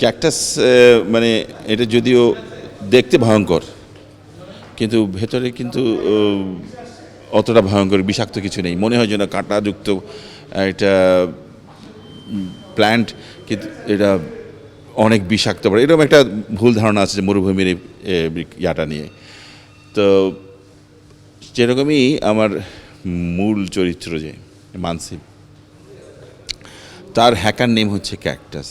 Cactus মানে এটা যদিও দেখতে ভয়ঙ্কর, কিন্তু ভেতরে কিন্তু অতটা ভয়ঙ্কর বিষাক্ত কিছু নেই। মনে হয় যেন কাঁটাযুক্ত একটা প্ল্যান্ট, কিন্তু এটা অনেক বিষাক্ত পড়ে, এরকম একটা ভুল ধারণা আছে যে মরুভূমির ইয়াটা নিয়ে। তো যেরকমই আমার মূল চরিত্র যে মানসিব, তার হ্যাকার নেম হচ্ছে ক্যাকটাস।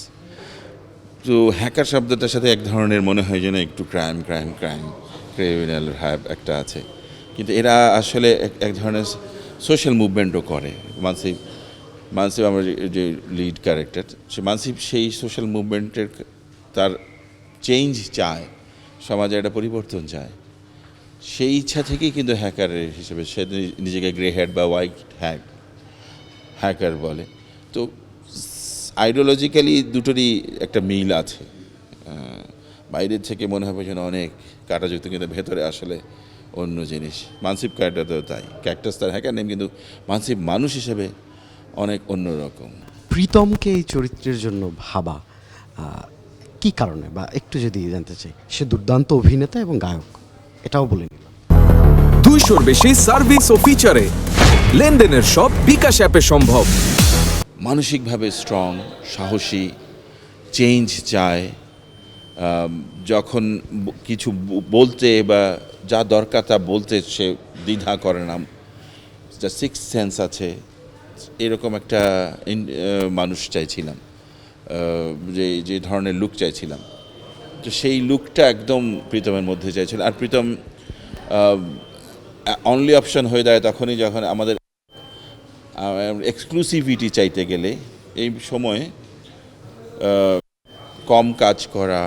তো হ্যাকার শব্দটার সাথে এক ধরনের মনে হয় যেন একটু ক্রাইম ক্রিমিনাল ভাব একটা আছে, কিন্তু এরা আসলে এক ধরনের সোশ্যাল মুভমেন্টও করে। মানসিব মানসিব আমার যে লিড ক্যারেক্টার, সে মানসিব সেই সোশ্যাল মুভমেন্টের, তার চেঞ্জ চায়, সমাজে একটা পরিবর্তন চায়। সেই ইচ্ছা থেকেই কিন্তু হ্যাকার হিসেবে সে নিজেকে গ্রে হেড বা হোয়াইট হ্যাকার বলে। তো আইডিওলজিক্যালি দুটোরই একটা মিল আছে। বাইরের থেকে মনে হবে যেন অনেক কাটাযুক্ত, কিন্তু ভেতরে আসলে অন্য জিনিস। মানসিব ক্যারেক্টারটাও তাই। ক্যাকটাস তার হ্যাকার নেম, কিন্তু মানসিব মানুষ হিসেবে অনেক অন্যরকম। প্রীতমকে এই চরিত্রের জন্য ভাবা কি কারণে, বা একটু যদি জানতে চাই। সে দুর্দান্ত অভিনেতা এবং গায়ক, এটাও বলে নিলাম। 200-র বেশি সার্ভিস ও ফিচারে লেনদেনের সব বিকাশ অ্যাপে সম্ভব। মানসিকভাবে স্ট্রং, সাহসী, চেঞ্জ চায়। যখন কিছু বলতে বা যা দরকার তা বলতে সে দ্বিধা করে না, যা সিক্স সেন্স আছে, এরকম একটা মানুষ চাইছিলাম, যে ধরনের লুক চাইছিলাম। তো সেই লুকটা একদম প্রীতমের মধ্যে চাইছিল। আর প্রীতম অনলি অপশন হয়ে দাঁড়ায় তখনই যখন আমাদের এক্সক্লুসিভিটি চাইতে গেলে এই সময়ে কম কাজ করা,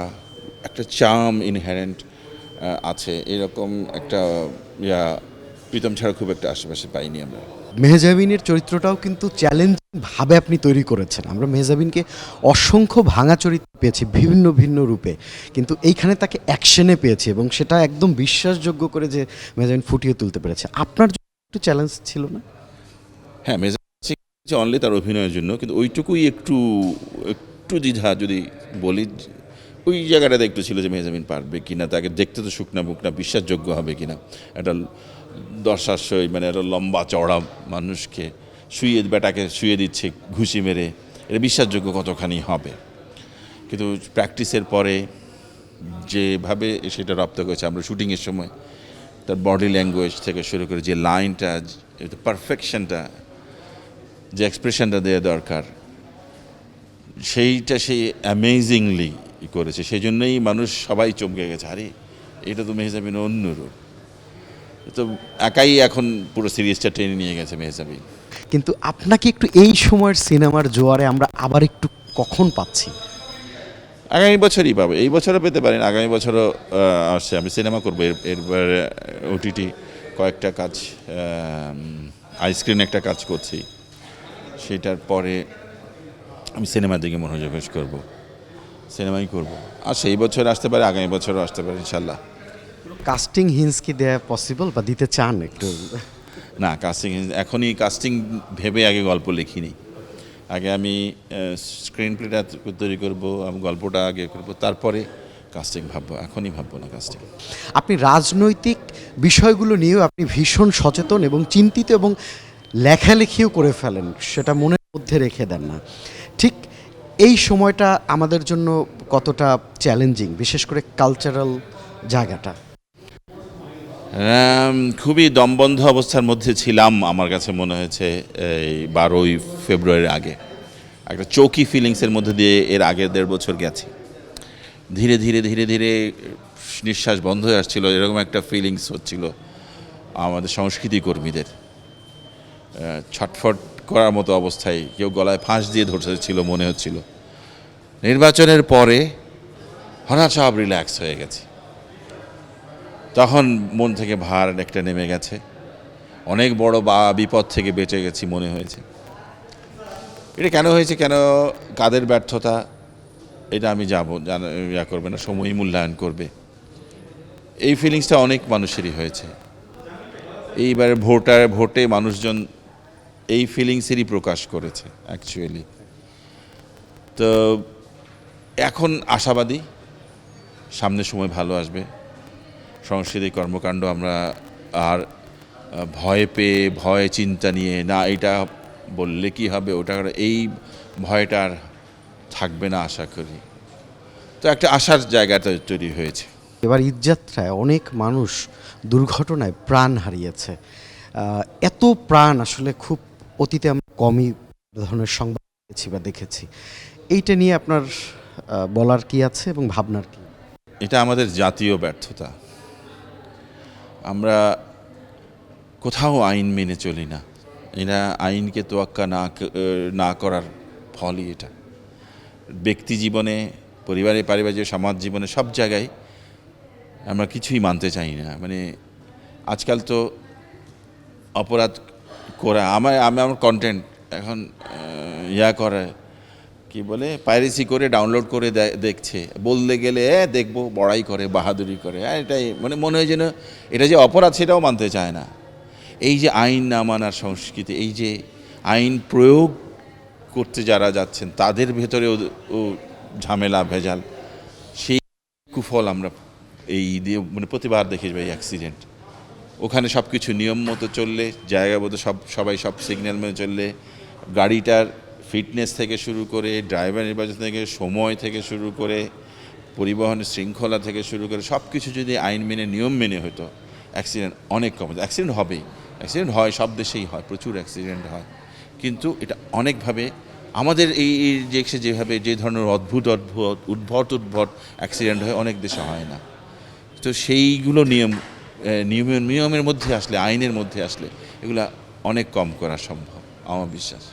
একটা চার্ম ইনহেরেন্ট আছে, এরকম একটা প্রীতম ছাড়া খুব একটা আশেপাশে পাইনি আমরা। মেহজাবিনের চরিত্রটাও কিন্তু চ্যালেঞ্জিং ভাবে আপনি তৈরি করেছেন। আমরা মেহজাবিনকে অসংখ্য ভাঙা চরিত্র পেয়েছি বিভিন্ন ভিন্ন রূপে, কিন্তু এইখানে তাকে অ্যাকশনে পেয়েছি এবং সেটা একদম বিশ্বাসযোগ্য করে যে মেহজাবিন ফুটিয়ে তুলতে পেরেছে। আপনার জন্য একটু চ্যালেঞ্জ ছিল না? হ্যাঁ, মেজাজ অনলি তার অভিনয়ের জন্য, কিন্তু ওইটুকুই একটু একটু দ্বিধা যদি বলি, ওই জায়গাটাতে একটু ছিল যে মেহজাবিন পারবে কিনা, তাকে দেখতে তো শুকনা বুকনা, বিশ্বাসযোগ্য হবে কিনা। একটা দর্শাশয় মানে একটা লম্বা চওড়া মানুষকে বেটাকে শুয়ে দিচ্ছে ঘুষি মেরে, এটা বিশ্বাসযোগ্য কতখানি হবে। কিন্তু প্র্যাকটিসের পরে যেভাবে সেটা রপ্ত করেছে, আমরা শুটিংয়ের সময় তার বডি ল্যাঙ্গুয়েজ থেকে শুরু করে যে লাইনটা, পারফেকশনটা, যে এক্সপ্রেশনটা দেওয়া দরকার, সেইটা সে অ্যামেজিংলি করেছে। সেই জন্যই মানুষ সবাই চমকে গেছে, আরে এটা তো মেহজাবিন অন্যরূপ। তো একাই এখন পুরো সিরিজটা টেনে নিয়ে গেছে মেহজাবিন। কিন্তু আপনাকে একটু এই সময়ের সিনেমার জোয়ারে আমরা আবার একটু কখন পাচ্ছি? আগামী বছরই পাবো, এই বছরও পেতে পারেন, আগামী বছরও আসছে। আমি সিনেমা করবো এরপর ওটিটি কয়েকটা কাজ, আইস্ক্রিন একটা কাজ করছি, সেটার পরে আমি সিনেমার দিকে মনোযোগ করব, সিনেমাই করব। আর সেই বছর আসতে পারে, আগামী বছরও আসতে পারে ইনশাল্লাহ। কাস্টিং হিন্স কি দেয়া পসিবল, বা দিতে চান একটু? না, কাস্টিং এখনই কাস্টিং ভেবে আগে গল্প লিখিনি। আগে আমি স্ক্রিন প্লেটা তৈরি করবো, আমি গল্পটা আগে করবো, তারপরে কাস্টিং ভাববো, এখনই ভাববো না কাস্টিং। আপনি রাজনৈতিক বিষয়গুলো নিয়েও আপনি ভীষণ সচেতন এবং চিন্তিত, এবং লেখালেখিও করে ফেলেন, সেটা মনের মধ্যে রেখে দেন না। ঠিক এই সময়টা আমাদের জন্য কতটা চ্যালেঞ্জিং, বিশেষ করে কালচারাল জায়গাটা? খুবই দমবন্ধ অবস্থার মধ্যে ছিলাম, আমার কাছে মনে হয়েছে এই 12ই ফেব্রুয়ারির আগে। একটা চৌকি ফিলিংসের মধ্যে দিয়ে এর আগের 1.5 বছর গেছি। ধীরে ধীরে ধীরে ধীরে নিঃশ্বাস বন্ধ হয়ে আসছিল, এরকম একটা ফিলিংস হচ্ছিল আমাদের সংস্কৃতি কর্মীদের। ছটফট করার মতো অবস্থায়, কেউ গলায় ফাঁস দিয়ে ধরছিল মনে হচ্ছিল। নির্বাচনের পরে হঠাৎ সব রিল্যাক্স হয়ে গেছে, তখন মন থেকে ভার একটা নেমে গেছে, অনেক বড় বিপদ থেকে বেঁচে গেছি মনে হয়েছে। এটা কেন হয়েছে, কেন কাদের ব্যর্থতা, এটা আমি ইয়া করবে না, সময়ই মূল্যায়ন করবে। এই ফিলিংসটা অনেক মানুষেরই হয়েছে। এইবারে ভোটে মানুষজন এই ফিলিংসেরই প্রকাশ করেছে অ্যাকচুয়ালি। তো এখন আশাবাদী, সামনের সময় ভালো আসবে। সাংস্কৃতিক কর্মকাণ্ড আমরা আর ভয় পেয়ে ভয় চিন্তা নিয়ে না এটা বললে কি হবে ওটা এই ভয়টা আর থাকবে না আশা করি। তো একটা আশার জায়গাটা তৈরি হয়েছে। এবার ঈদযাত্রায় অনেক মানুষ দুর্ঘটনায় প্রাণ হারিয়েছে। এত প্রাণ আসলে খুব অতীতে আমরা কমই ধরনের সংবাদ পেয়েছি বা দেখেছি। এইটা নিয়ে আপনার বলার কি আছে এবং ভাবনার কি? এটা আমাদের জাতীয় ব্যর্থতা। আমরা কোথাও আইন মেনে চলি না। এরা আইনকে তোয়াক্কা না করার ফলই এটা। ব্যক্তি জীবনে, পরিবারে, পারিবারিক, সমাজ জীবনে সব জায়গায় আমরা কিছুই মানতে চাই না। মানে আজকাল তো অপরাধ করা আমার কন্টেন্ট এখন করে কি বলে পাইরেসি করে ডাউনলোড করে দেখছে, বলতে গেলে দেখবো বড়াই করে, বাহাদুরি করে। এটাই মানে মনে হয় যেন এটা যে অপরাধ সেটাও মানতে চায় না। এই যে আইন না মানার সংস্কৃতি, এই যে আইন প্রয়োগ করতে যারা যাচ্ছেন তাদের ভেতরেও ঝামেলা ভেজাল, সেই কুফল আমরা এই দিয়ে মানে প্রতিবার দেখে যাই। অ্যাক্সিডেন্ট ওখানে সব কিছু নিয়ম মতো চললে, জায়গা মতো সবাই সব সিগন্যাল মেনে চললে, গাড়িটার ফিটনেস থেকে শুরু করে, ড্রাইভার নির্বাচন থেকে, সময় থেকে শুরু করে, পরিবহনের শৃঙ্খলা থেকে শুরু করে সব কিছু যদি আইন মেনে নিয়ম মেনে হতো, অ্যাক্সিডেন্ট অনেক কম। অ্যাক্সিডেন্ট হবেই, অ্যাক্সিডেন্ট হয়, সব দেশেই হয়, প্রচুর অ্যাক্সিডেন্ট হয়। কিন্তু এটা অনেকভাবে আমাদের এই দেশে যেভাবে যে ধরনের উদ্ভট অ্যাক্সিডেন্ট হয় অনেক দেশে হয় না। তো সেইগুলো নিয়মের মধ্যে আসলে, আইনের মধ্যে আসলে এগুলা অনেক কম করা সম্ভব আমার বিশ্বাস।